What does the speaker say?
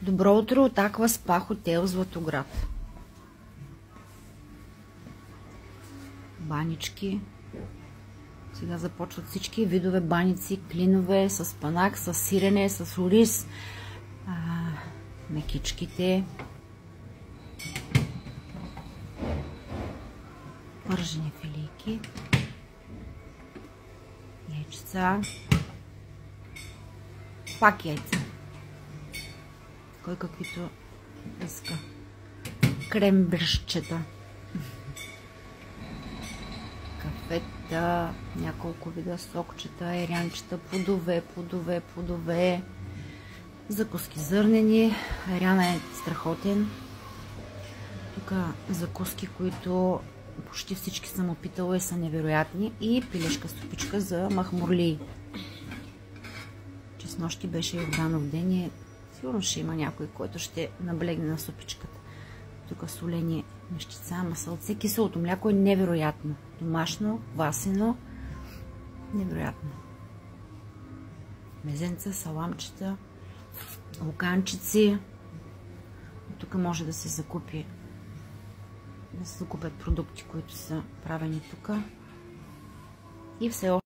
Добро утро от Аква Спа хотел Златоград. Банички. Сега започват всички видове баници, клинове, с панак, с сирене, с ориз, мекичките, пържени филийки, яйчеца, пак яйца, кой каквито иска, крембришчета, кафета, няколко вида сокчета, айрянчета, плодове, закуски зърнени. Айряна е страхотен. Тук закуски, които почти всички съм опитала и са невероятни. И пилешка супичка за махмурлии. Че с нощи беше Йорданов ден и сигурно ще има някой, който ще наблегне на супичката. Тук солени нещица, масълце. Киселото мляко е невероятно. Домашно, квасено. Невероятно. Мезенца, саламчета, луканчици. Тук може да се закупят продукти, които са правени тук. И все още